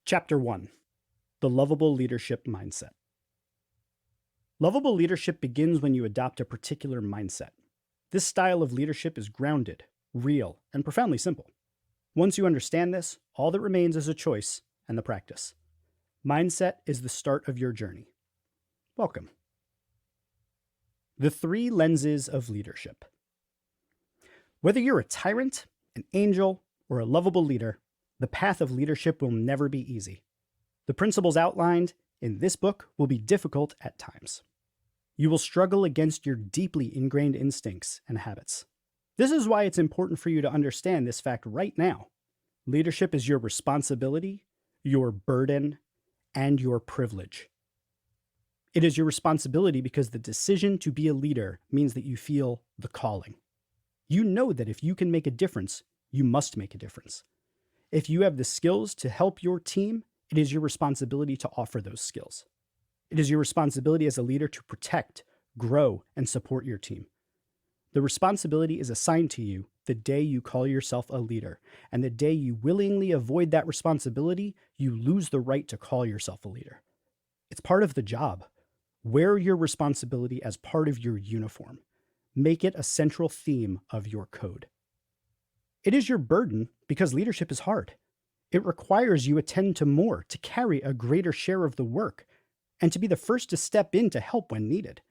Chapter 1: The Lovable Leadership Mindset. Lovable leadership begins when you adopt a particular mindset. This style of leadership is grounded, real, and profoundly simple. Once you understand this, all that remains is a choice and the practice. Mindset is the start of your journey. Welcome. The 3 lenses of leadership. Whether you're a tyrant, an angel, or a lovable leader, the path of leadership will never be easy. The principles outlined in this book will be difficult at times. You will struggle against your deeply ingrained instincts and habits. This is why it's important for you to understand this fact right now. Leadership is your responsibility, your burden, and your privilege. It is your responsibility because the decision to be a leader means that you feel the calling. You know that if you can make a difference, you must make a difference. If you have the skills to help your team, it is your responsibility to offer those skills. It is your responsibility as a leader to protect, grow, and support your team. The responsibility is assigned to you the day you call yourself a leader, and the day you willingly avoid that responsibility, you lose the right to call yourself a leader. It's part of the job. Wear your responsibility as part of your uniform. Make it a central theme of your code. It is your burden because leadership is hard. It requires you attend to more, to carry a greater share of the work, and to be the first to step in to help when needed.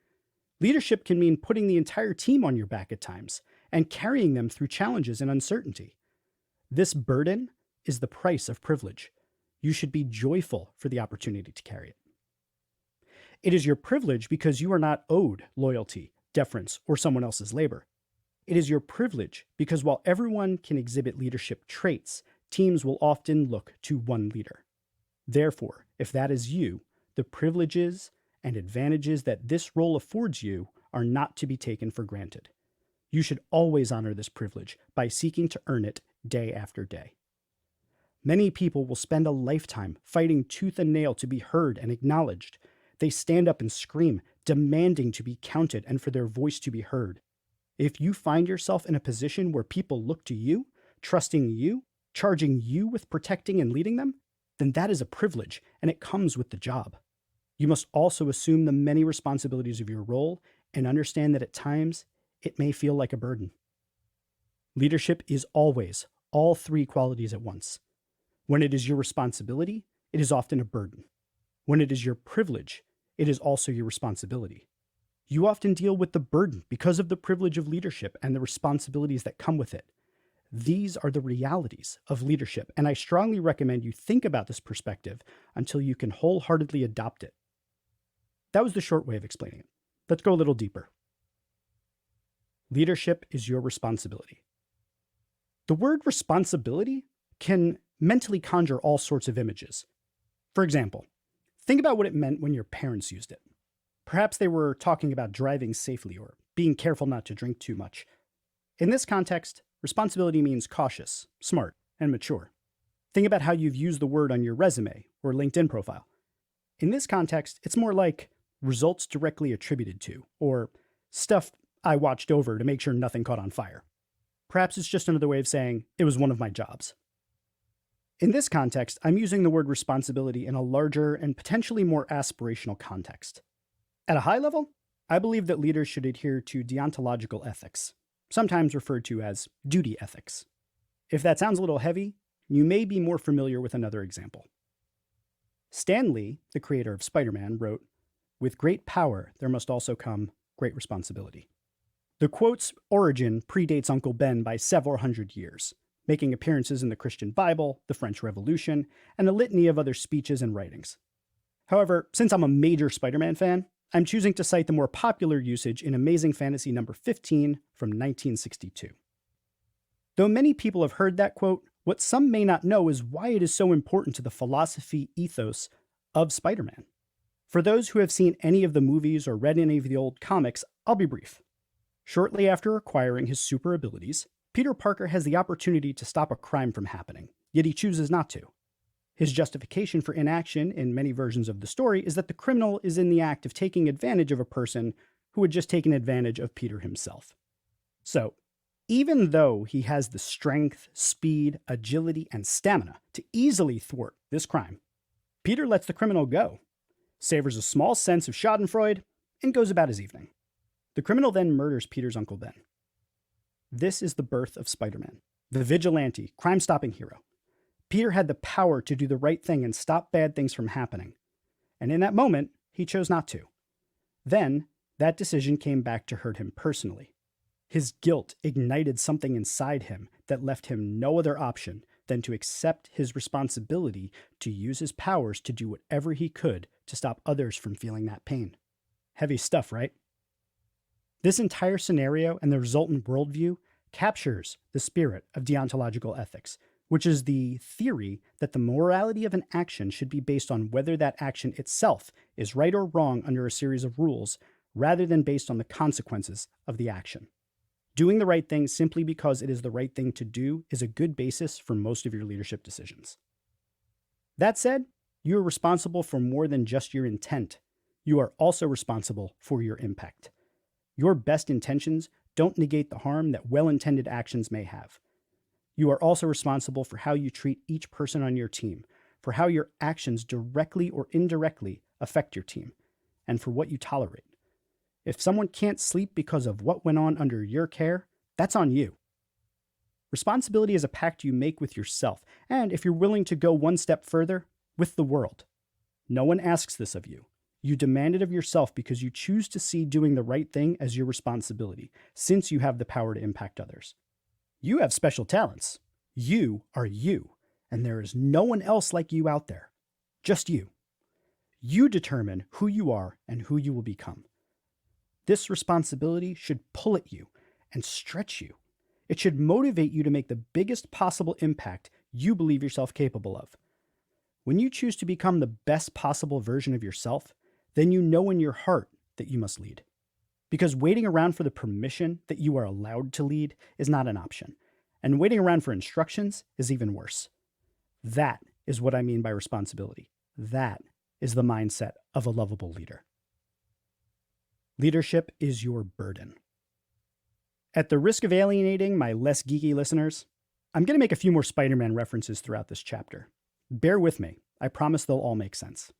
Leadership can mean putting the entire team on your back at times and carrying them through challenges and uncertainty. This burden is the price of privilege. You should be joyful for the opportunity to carry it. It is your privilege because you are not owed loyalty, deference, or someone else's labor. It is your privilege because while everyone can exhibit leadership traits, teams will often look to one leader. Therefore, if that is you, the privileges and advantages that this role affords you are not to be taken for granted. You should always honor this privilege by seeking to earn it day after day. Many people will spend a lifetime fighting tooth and nail to be heard and acknowledged. They stand up and scream, demanding to be counted and for their voice to be heard. If you find yourself in a position where people look to you, trusting you, charging you with protecting and leading them, then that is a privilege, and it comes with the job. You must also assume the many responsibilities of your role and understand that at times it may feel like a burden. Leadership is always all 3 qualities at once. When it is your responsibility, it is often a burden. When it is your privilege, it is also your responsibility. You often deal with the burden because of the privilege of leadership and the responsibilities that come with it. These are the realities of leadership, and I strongly recommend you think about this perspective until you can wholeheartedly adopt it. That was the short way of explaining it. Let's go a little deeper. Leadership is your responsibility. The word responsibility can mentally conjure all sorts of images. For example, think about what it meant when your parents used it. Perhaps they were talking about driving safely or being careful not to drink too much. In this context, responsibility means cautious, smart, and mature. Think about how you've used the word on your resume or LinkedIn profile. In this context, it's more like results directly attributed to, or stuff I watched over to make sure nothing caught on fire. Perhaps it's just another way of saying it was one of my jobs. In this context, I'm using the word responsibility in a larger and potentially more aspirational context. At a high level, I believe that leaders should adhere to deontological ethics, sometimes referred to as duty ethics. If that sounds a little heavy, you may be more familiar with another example. Stan Lee, the creator of Spider-Man, wrote, "With great power, there must also come great responsibility." The quote's origin predates Uncle Ben by several hundred years, making appearances in the Christian Bible, the French Revolution, and a litany of other speeches and writings. However, since I'm a major Spider-Man fan, I'm choosing to cite the more popular usage in Amazing Fantasy number 15 from 1962. Though many people have heard that quote, what some may not know is why it is so important to the philosophy ethos of Spider-Man. For those who have seen any of the movies or read any of the old comics, I'll be brief. Shortly after acquiring his super abilities, Peter Parker has the opportunity to stop a crime from happening, yet he chooses not to. His justification for inaction in many versions of the story is that the criminal is in the act of taking advantage of a person who had just taken advantage of Peter himself. So, even though he has the strength, speed, agility, and stamina to easily thwart this crime, Peter lets the criminal go, savors a small sense of schadenfreude, and goes about his evening. The criminal then murders Peter's Uncle Ben. This is the birth of Spider-Man, the vigilante, crime-stopping hero. Peter had the power to do the right thing and stop bad things from happening. And in that moment, he chose not to. Then, that decision came back to hurt him personally. His guilt ignited something inside him that left him no other option than to accept his responsibility to use his powers to do whatever he could to stop others from feeling that pain. Heavy stuff, right? This entire scenario and the resultant worldview captures the spirit of deontological ethics, which is the theory that the morality of an action should be based on whether that action itself is right or wrong under a series of rules, rather than based on the consequences of the action. Doing the right thing simply because it is the right thing to do is a good basis for most of your leadership decisions. That said, you are responsible for more than just your intent. You are also responsible for your impact. Your best intentions don't negate the harm that well-intended actions may have. You are also responsible for how you treat each person on your team, for how your actions directly or indirectly affect your team, and for what you tolerate. If someone can't sleep because of what went on under your care, that's on you. Responsibility is a pact you make with yourself, and if you're willing to go one step further, with the world. No one asks this of you. You demand it of yourself because you choose to see doing the right thing as your responsibility, since you have the power to impact others. You have special talents. You are you, and there is no one else like you out there. Just you. You determine who you are and who you will become. This responsibility should pull at you and stretch you. It should motivate you to make the biggest possible impact you believe yourself capable of. When you choose to become the best possible version of yourself, then you know in your heart that you must lead. Because waiting around for the permission that you are allowed to lead is not an option, and waiting around for instructions is even worse. That is what I mean by responsibility. That is the mindset of a lovable leader. Leadership is your burden. At the risk of alienating my less geeky listeners, I'm going to make a few more Spider-Man references throughout this chapter. Bear with me. I promise they'll all make sense.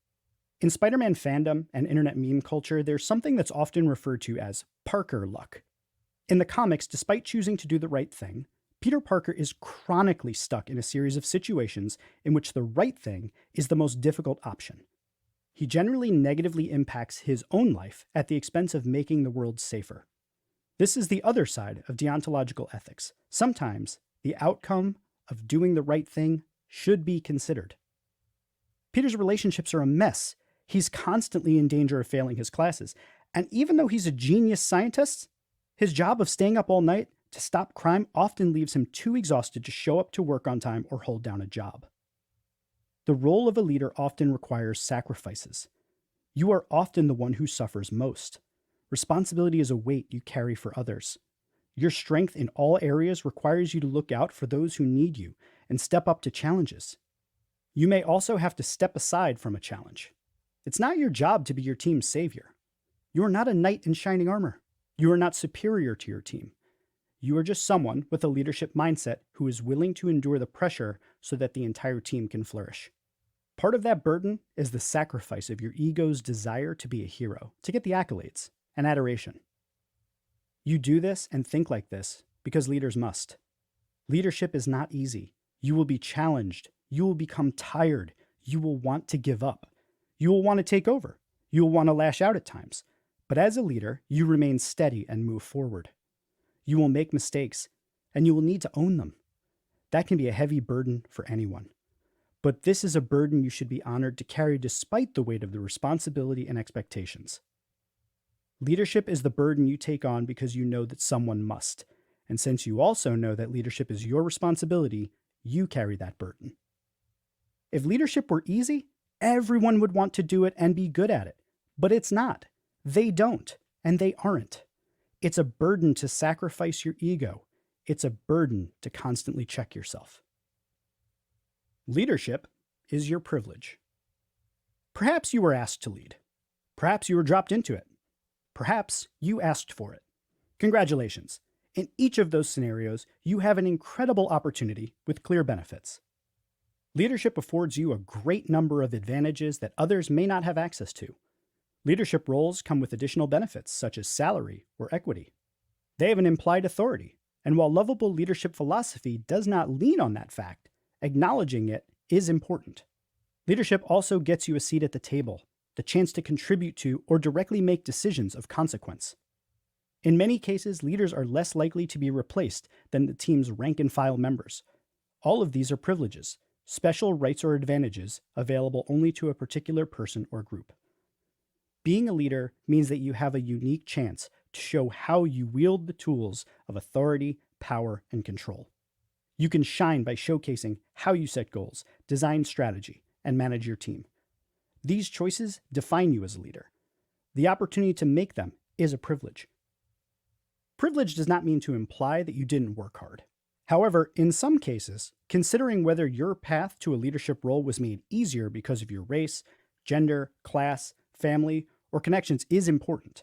In Spider-Man fandom and internet meme culture, there's something that's often referred to as Parker luck. In the comics, despite choosing to do the right thing, Peter Parker is chronically stuck in a series of situations in which the right thing is the most difficult option. He generally negatively impacts his own life at the expense of making the world safer. This is the other side of deontological ethics. Sometimes the outcome of doing the right thing should be considered. Peter's relationships are a mess. He's constantly in danger of failing his classes. And even though he's a genius scientist, his job of staying up all night to stop crime often leaves him too exhausted to show up to work on time or hold down a job. The role of a leader often requires sacrifices. You are often the one who suffers most. Responsibility is a weight you carry for others. Your strength in all areas requires you to look out for those who need you and step up to challenges. You may also have to step aside from a challenge. It's not your job to be your team's savior. You are not a knight in shining armor. You are not superior to your team. You are just someone with a leadership mindset who is willing to endure the pressure so that the entire team can flourish. Part of that burden is the sacrifice of your ego's desire to be a hero, to get the accolades and adoration. You do this and think like this because leaders must. Leadership is not easy. You will be challenged. You will become tired. You will want to give up. You will want to take over. You will want to lash out at times. But as a leader, you remain steady and move forward. You will make mistakes, and you will need to own them. That can be a heavy burden for anyone. But this is a burden you should be honored to carry despite the weight of the responsibility and expectations. Leadership is the burden you take on because you know that someone must. And since you also know that leadership is your responsibility, you carry that burden. If leadership were easy, everyone would want to do it and be good at it. But it's not. They don't, and they aren't. It's a burden to sacrifice your ego. It's a burden to constantly check yourself. Leadership is your privilege. Perhaps you were asked to lead. Perhaps you were dropped into it. Perhaps you asked for it. Congratulations. In each of those scenarios, you have an incredible opportunity with clear benefits. Leadership affords you a great number of advantages that others may not have access to. Leadership roles come with additional benefits such as salary or equity. They have an implied authority, and while lovable leadership philosophy does not lean on that fact, acknowledging it is important. Leadership also gets you a seat at the table, the chance to contribute to or directly make decisions of consequence. In many cases, leaders are less likely to be replaced than the team's rank and file members. All of these are privileges, special rights or advantages available only to a particular person or group. Being a leader means that you have a unique chance to show how you wield the tools of authority, power, and control. You can shine by showcasing how you set goals, design strategy, and manage your team. These choices define you as a leader. The opportunity to make them is a privilege. Privilege does not mean to imply that you didn't work hard. However, in some cases, considering whether your path to a leadership role was made easier because of your race, gender, class, family, or connections is important.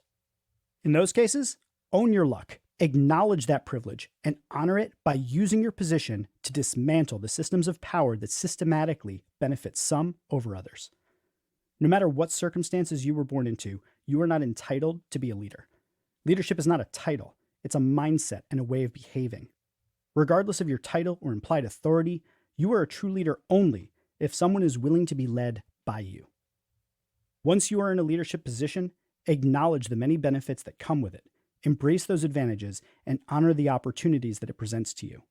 In those cases, own your luck, acknowledge that privilege, and honor it by using your position to dismantle the systems of power that systematically benefit some over others. No matter what circumstances you were born into, you are not entitled to be a leader. Leadership is not a title, it's a mindset and a way of behaving. Regardless of your title or implied authority, you are a true leader only if someone is willing to be led by you. Once you are in a leadership position, acknowledge the many benefits that come with it, embrace those advantages, and honor the opportunities that it presents to you.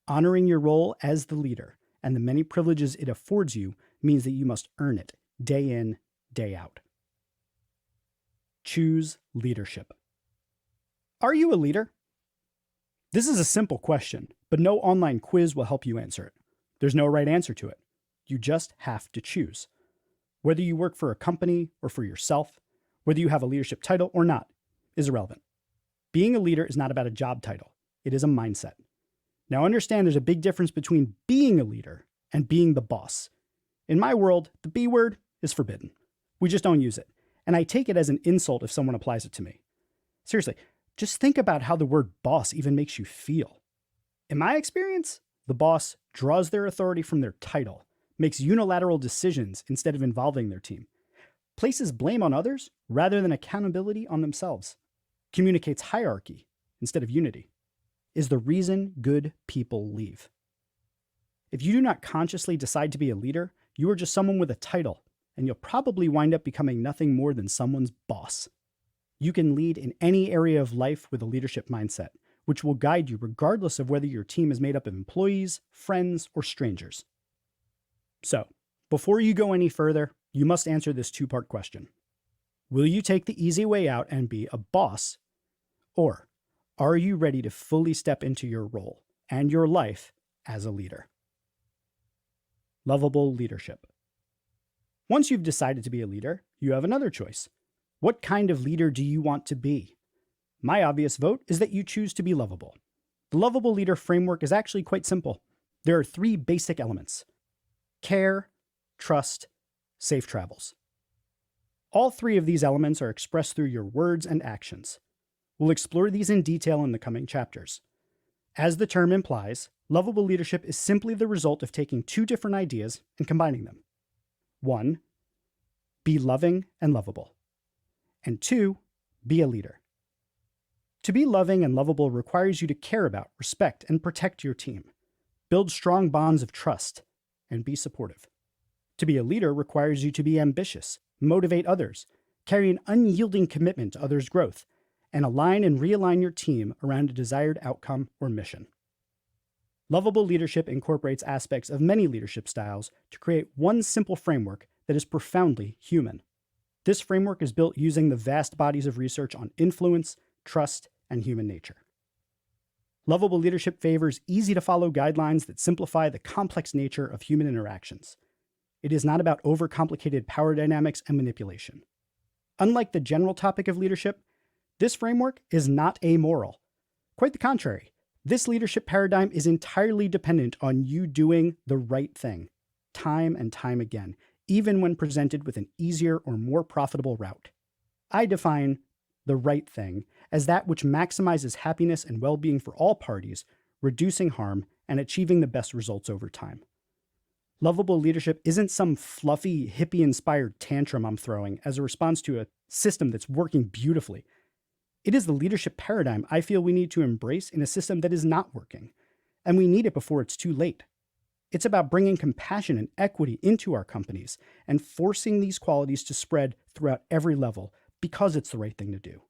Honoring your role as the leader and the many privileges it affords you means that you must earn it day in, day out. Choose leadership. Are you a leader? This is a simple question, but no online quiz will help you answer it. There's no right answer to it. You just have to choose. Whether you work for a company or for yourself, whether you have a leadership title or not, is irrelevant. Being a leader is not about a job title. It is a mindset. Now understand there's a big difference between being a leader and being the boss. In my world, the B word is forbidden. We just don't use it. And I take it as an insult if someone applies it to me. Seriously, just think about how the word boss even makes you feel. In my experience, the boss draws their authority from their title, makes unilateral decisions instead of involving their team, places blame on others rather than accountability on themselves, communicates hierarchy instead of unity, is the reason good people leave. If you do not consciously decide to be a leader, you are just someone with a title, and you'll probably wind up becoming nothing more than someone's boss. You can lead in any area of life with a leadership mindset, which will guide you regardless of whether your team is made up of employees, friends, or strangers. So, before you go any further, you must answer this two-part question. Will you take the easy way out and be a boss? Or are you ready to fully step into your role and your life as a leader? Lovable leadership. Once you've decided to be a leader, you have another choice. What kind of leader do you want to be? My obvious vote is that you choose to be lovable. The lovable leader framework is actually quite simple. There are 3 basic elements: care, trust, safe travels. All 3 of these elements are expressed through your words and actions. We'll explore these in detail in the coming chapters. As the term implies, lovable leadership is simply the result of taking 2 different ideas and combining them. 1, be loving and lovable. And 2, be a leader. To be loving and lovable requires you to care about, respect, and protect your team, build strong bonds of trust, and be supportive. To be a leader requires you to be ambitious, motivate others, carry an unyielding commitment to others' growth, and align and realign your team around a desired outcome or mission. Lovable leadership incorporates aspects of many leadership styles to create one simple framework that is profoundly human. This framework is built using the vast bodies of research on influence, trust, and human nature. Lovable leadership favors easy-to-follow guidelines that simplify the complex nature of human interactions. It is not about overcomplicated power dynamics and manipulation. Unlike the general topic of leadership, this framework is not amoral. Quite the contrary, this leadership paradigm is entirely dependent on you doing the right thing, time and time again, even when presented with an easier or more profitable route. I define the right thing as that which maximizes happiness and well-being for all parties, reducing harm and achieving the best results over time. Lovable leadership isn't some fluffy, hippie-inspired tantrum I'm throwing as a response to a system that's working beautifully. It is the leadership paradigm I feel we need to embrace in a system that is not working, and we need it before it's too late. It's about bringing compassion and equity into our companies and forcing these qualities to spread throughout every level because it's the right thing to do.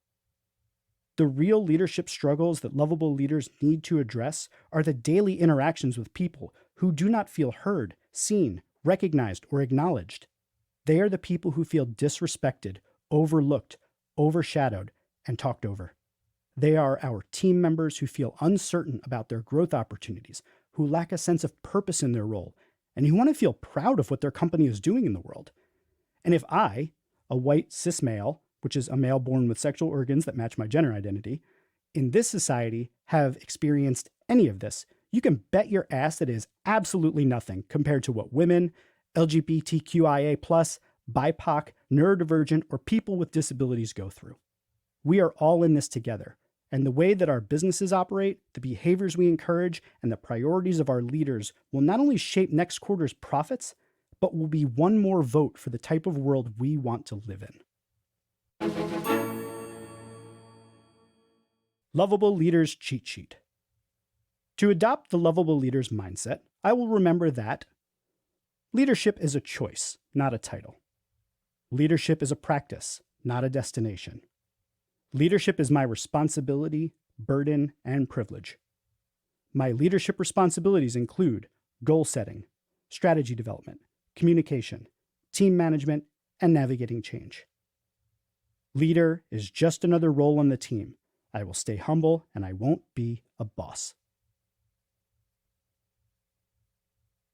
The real leadership struggles that lovable leaders need to address are the daily interactions with people who do not feel heard, seen, recognized, or acknowledged. They are the people who feel disrespected, overlooked, overshadowed, and talked over. They are our team members who feel uncertain about their growth opportunities, who lack a sense of purpose in their role, and who want to feel proud of what their company is doing in the world. And if I, a white cis male, which is a male born with sexual organs that match my gender identity, in this society have experienced any of this, you can bet your ass that it is absolutely nothing compared to what women, LGBTQIA+, BIPOC, neurodivergent, or people with disabilities go through. We are all in this together, and the way that our businesses operate, the behaviors we encourage, and the priorities of our leaders will not only shape next quarter's profits, but will be one more vote for the type of world we want to live in. Lovable Leader's Cheat Sheet. To adopt the lovable leader's mindset, I will remember that leadership is a choice, not a title. Leadership is a practice, not a destination. Leadership is my responsibility, burden, and privilege. My leadership responsibilities include goal setting, strategy development, communication, team management, and navigating change. Leader is just another role on the team. I will stay humble and I won't be a boss.